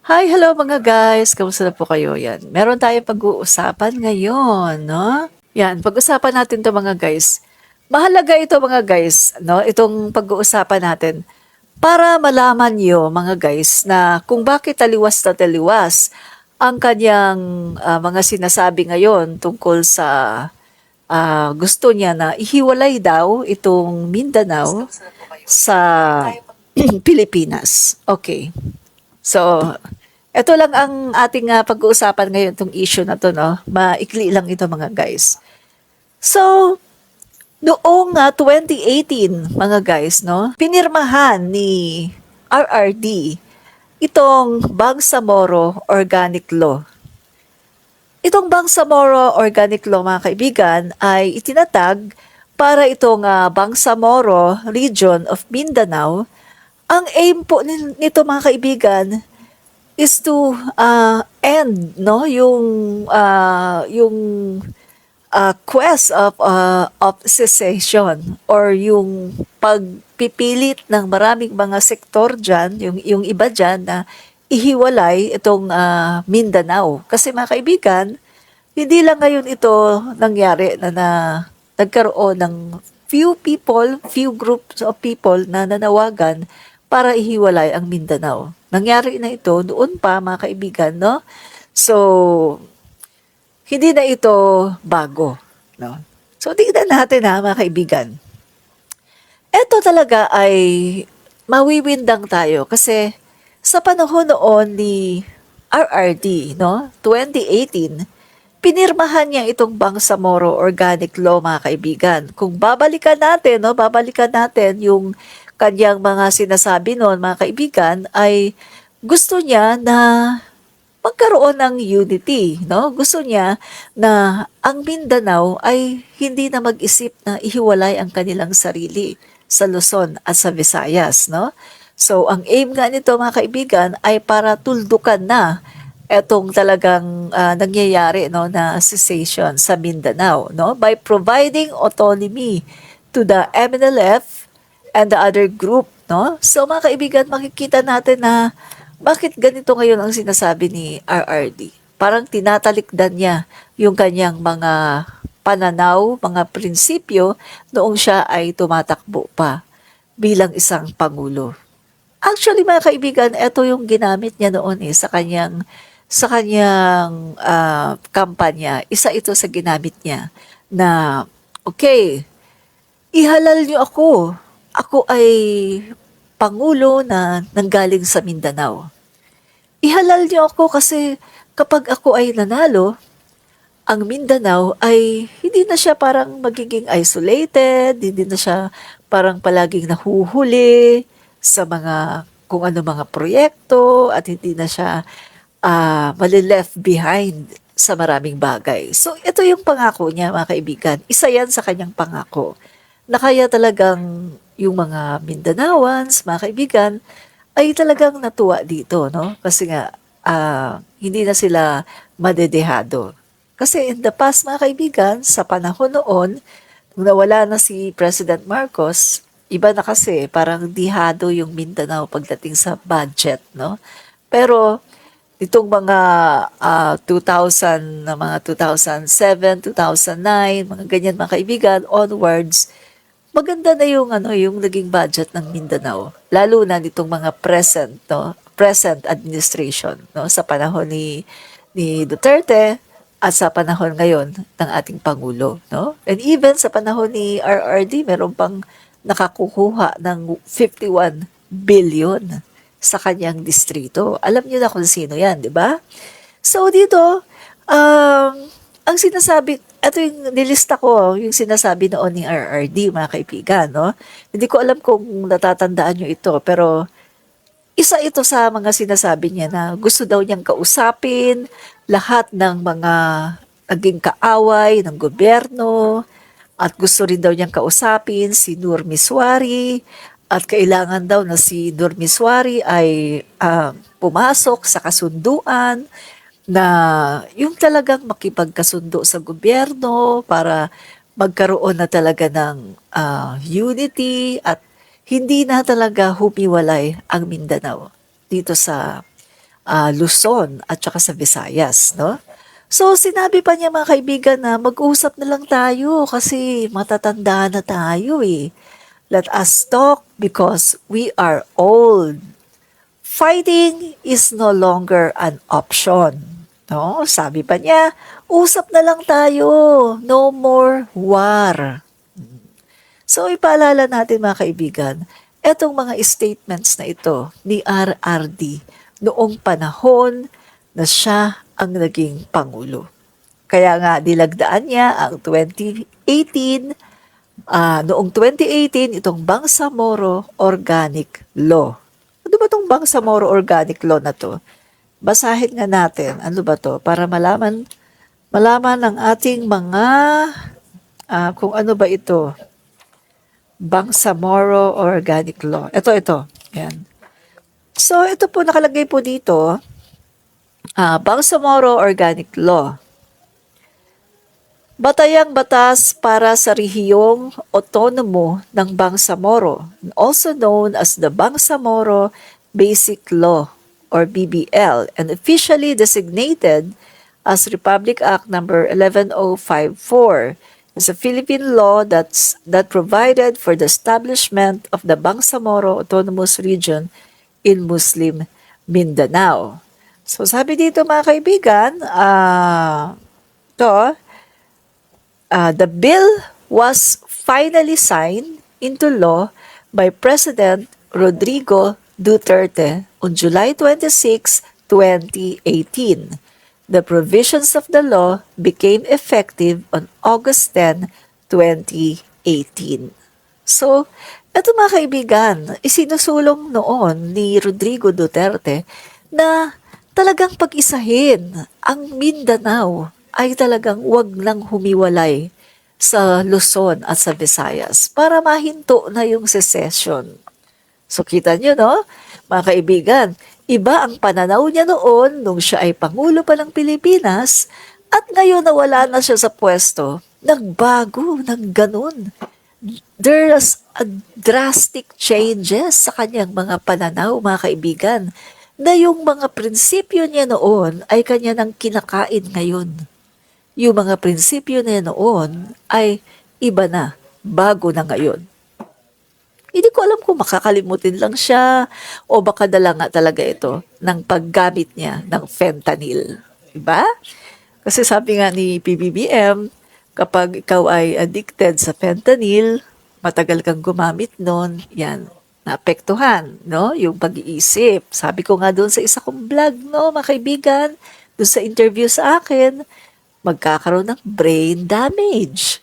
Hi, hello mga guys. Kamusta na po kayo? Yan. Meron tayong pag-uusapan ngayon, no? Yan, pag-usapan natin 'to mga guys. Mahalaga ito mga guys, no? Itong pag-uusapan natin para malaman niyo mga guys na kung bakit taliwas na taliwas ang kanyang mga sinasabi ngayon tungkol sa gusto niya na ihiwalay daw itong Mindanao sa Pilipinas. Okay. So, eto lang ang ating pag-uusapan ngayon, itong issue na to, no? Maikli lang ito mga guys. So, noong 2018, mga guys, no? Pinirmahan ni RRD itong Bangsamoro Organic Law. Itong Bangsamoro Organic Law, mga kaibigan, ay itinatag para itong Bangsamoro Region of Mindanao. Ang aim po nito mga kaibigan is to end no yung quest of secession or yung pagpipilit ng maraming mga sektor diyan, yung iba diyan na ihiwalay itong Mindanao. Kasi mga kaibigan, hindi lang ngayon ito nangyari na nagkaroon ng few groups of people na nanawagan para ihiwalay ang Mindanao. Nangyari na ito noon pa mga kaibigan, no? So, hindi na ito bago, no? So, tingnan natin mga kaibigan. Ito talaga ay mawiwindang tayo kasi sa panahon noon ni RRD, no? 2018, pinirmahan niya itong Bangsamoro Organic Law, mga kaibigan. Kung babalikan natin, no, babalikan natin yung kanyang mga sinasabi noon, mga kaibigan, ay gusto niya na magkaroon ng unity, no? Gusto niya na ang Mindanao ay hindi na mag-isip na ihiwalay ang kanilang sarili sa Luzon at sa Visayas, no? So, ang aim nga nito, mga kaibigan, ay para tuldukan na etong talagang nangyayari, no, na secession sa Mindanao, no, by providing autonomy to the MNLF and the other group, no. So mga kaibigan, makikita natin na bakit ganito ngayon ang sinasabi ni RRD. Parang tinatalikdan niya yung kanyang mga pananaw, mga prinsipyo noong siya ay tumatakbo pa bilang isang pangulo. Actually, mga kaibigan, ito yung ginamit niya noon sa kanyang kampanya. Isa ito sa ginamit niya na, okay, ihalal niyo ako. Ako ay pangulo na nanggaling sa Mindanao. Ihalal niyo ako kasi kapag ako ay nanalo, ang Mindanao ay hindi na siya parang magiging isolated, hindi na siya parang palaging nahuhuli sa mga kung ano mga proyekto at hindi na siya mali-left behind sa maraming bagay. So ito yung pangako niya mga kaibigan. Isa yan sa kanyang pangako na kaya talagang yung mga Mindanaoans, mga kaibigan, ay talagang natuwa dito, no? Kasi nga, hindi na sila madedehado. Kasi in the past, mga kaibigan, sa panahon noon, nung nawala na si President Marcos, iba na kasi, parang dihado yung Mindanao pagdating sa budget, no? Pero, itong mga 2000, na mga 2007, 2009, mga ganyan mga kaibigan, onwards, maganda na yung yung naging budget ng Mindanao, lalo na nitong mga present administration, no, sa panahon ni Duterte at sa panahon ngayon ng ating pangulo, no? And even sa panahon ni RRD, meron pang nakakukuha ng 51 billion sa kanyang distrito. Alam niyo na kung sino 'yan, 'di ba? So dito, ang sinasabi, ito yung nilista ko, yung sinasabi noon ni RRD, mga kaibigan, no? Hindi ko alam kung natatandaan nyo ito, pero isa ito sa mga sinasabi niya na gusto daw niyang kausapin lahat ng mga naging kaaway ng gobyerno at gusto rin daw niyang kausapin si Nur Miswari at kailangan daw na si Nur Miswari ay pumasok sa kasunduan na yung talagang makipagkasundo sa gobyerno para magkaroon na talaga ng unity at hindi na talaga humiwalay ang Mindanao dito sa Luzon at saka sa Visayas, no? So, sinabi pa niya mga kaibigan na mag-usap na lang tayo kasi matatanda na tayo eh. Let us talk because we are old. Fighting is no longer an option. No, sabi pa niya, usap na lang tayo. No more war. So, ipaalala natin mga kaibigan, etong mga statements na ito ni RRD noong panahon na siya ang naging Pangulo. Kaya nga dilagdaan niya ang 2018, noong 2018, itong Bangsamoro Organic Law. Ano ba itong Bangsamoro Organic Law na to? Basahin nga natin, ano ba to? Para malaman ng ating mga, kung ano ba ito. Bangsamoro Organic Law. Ito. Yan. So, ito po, nakalagay po dito, Bangsamoro Organic Law. Batayang batas para sa rehiyong otonomo ng Bangsamoro, also known as the Bangsamoro Basic Law or BBL, and officially designated as Republic Act number 11054. Is a Philippine law that provided for the establishment of the Bangsamoro Autonomous Region in Muslim Mindanao. So sabi dito mga kaibigan, the bill was finally signed into law by President Rodrigo Duterte on July 26, 2018. The provisions of the law became effective on August 10, 2018. So, ito mga kaibigan, isinusulong noon ni Rodrigo Duterte na talagang pag-isahin ang Mindanao ay talagang wag lang humiwalay sa Luzon at sa Visayas para mahinto na yung secession. So kita nyo, no? Mga kaibigan, iba ang pananaw niya noon nung siya ay Pangulo pa ng Pilipinas at ngayon na wala na siya sa pwesto, nagbago ng ganun. There's a drastic changes sa kanyang mga pananaw, mga kaibigan, na yung mga prinsipyo niya noon ay kanya nang kinakain ngayon. Yung mga prinsipyo niya noon ay iba na, bago na ngayon. Hindi ko alam kung makakalimutin lang siya o baka dala nga talaga ito ng paggamit niya ng fentanyl. Diba? Kasi sabi nga ni PBBM, kapag ikaw ay addicted sa fentanyl, matagal kang gumamit nun, yan, naapektuhan, no? Yung pag-iisip. Sabi ko nga doon sa isa kong vlog, no, mga kaibigan, doon sa interview sa akin, magkakaroon ng brain damage.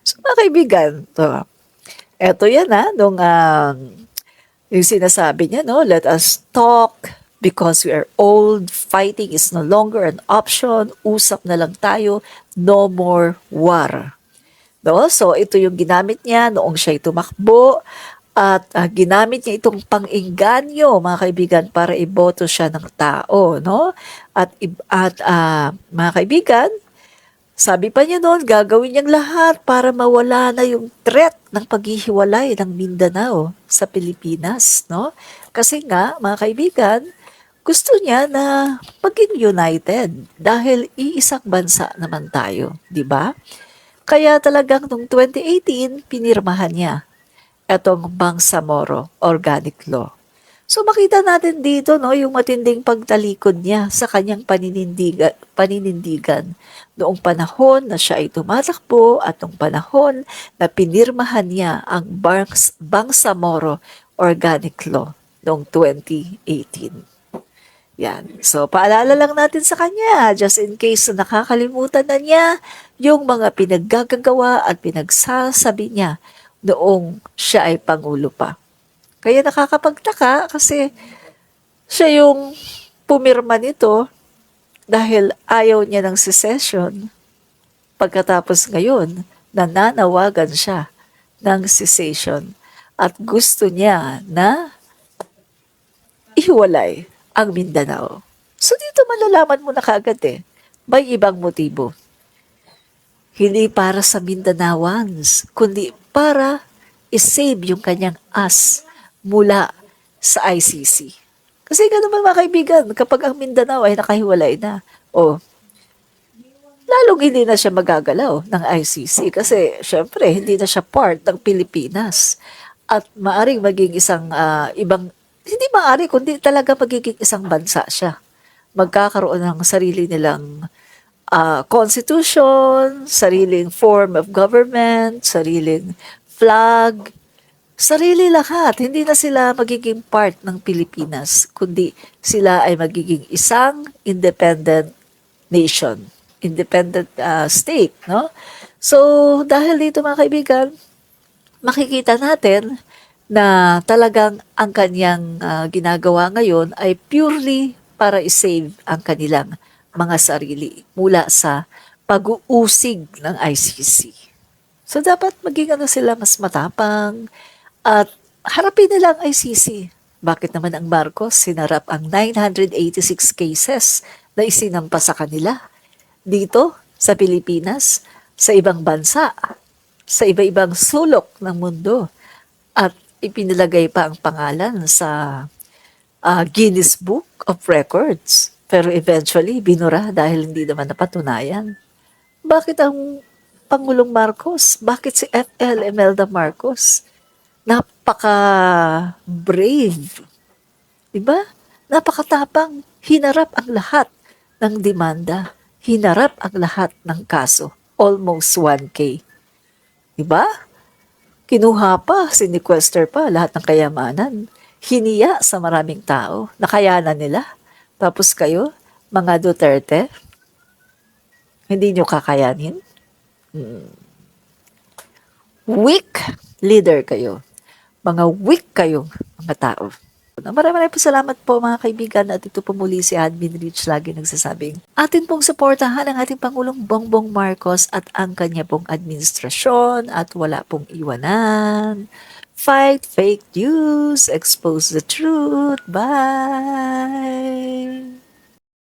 So, mga kaibigan, eto yan nung yung sinasabi niya, no, let us talk because we are old, fighting is no longer an option, usap na lang tayo, no more war. No? So, ito yung ginamit niya noong siya'y tumakbo at ginamit niya itong pang-engganyo, mga kaibigan, para iboto siya ng tao. No? At mga kaibigan, sabi pa niya noon, gagawin niyang lahat para mawala na yung threat ng paghihiwalay ng Mindanao sa Pilipinas. No? Kasi nga, mga kaibigan, gusto niya na maging united dahil iisang bansa naman tayo, di ba? Kaya talagang noong 2018, pinirmahan niya itong Bangsamoro Organic Law. So makita natin dito no yung matinding pagtalikod niya sa kanyang paninindigan noong panahon na siya ay tumatakbo at noong panahon na pinirmahan niya ang Bangsamoro Organic Law noong 2018. Yan. So paalala lang natin sa kanya just in case na nakakalimutan na niya yung mga pinaggagawa at pinagsasabi niya noong siya ay Pangulo pa. Kaya nakakapagtaka kasi siya yung pumirma nito dahil ayaw niya ng secession. Pagkatapos ngayon, nananawagan siya ng secession at gusto niya na ihiwalay ang Mindanao. So dito malalaman mo na kaagad may ibang motibo. Hindi para sa Mindanaoans, kundi para isave yung kanyang as mula sa ICC. Kasi nga naman mga kaibigan, kapag ang Mindanao ay nakahiwalay na, o lalong hindi na siya magagalaw ng ICC kasi syempre hindi na siya part ng Pilipinas at maaring maging isang ibang, hindi maari kundi talaga magiging isang bansa siya. Magkakaroon ng sarili nilang constitution, sariling form of government, sariling flag, sarili lahat. Hindi na sila magiging part ng Pilipinas, kundi sila ay magiging isang independent nation, independent state, no? So, dahil dito mga kaibigan, makikita natin na talagang ang kanyang ginagawa ngayon ay purely para i-save ang kanilang mga sarili mula sa pag-uusig ng ICC. So, dapat maging sila mas matapang at harapin nila ang ICC. Bakit naman ang Marcos sinarap ang 986 cases na isinampa sa kanila dito sa Pilipinas, sa ibang bansa, sa iba-ibang sulok ng mundo at ipinilagay pa ang pangalan sa Guinness Book of Records. Pero eventually, binura dahil hindi naman napatunayan. Bakit ang Pangulong Marcos? Bakit si FL Imelda Marcos? Napaka-brave. Diba? Napakatapang. Hinarap ang lahat ng demanda. Hinarap ang lahat ng kaso. Almost 1K. Diba? Kinuha pa, sinequester pa lahat ng kayamanan. Hiniya sa maraming tao. Nakayanan nila. Tapos kayo, mga Duterte, hindi nyo kakayanin. Weak leader kayo. Mga weak kayong mga tao. Maraming po salamat po mga kaibigan at ito po muli si Admin Rich lagi nagsasabing atin pong suportahan ang ating Pangulong Bongbong Marcos at ang kanya pong administrasyon at wala pong iwanan. Fight fake news, expose the truth. Bye!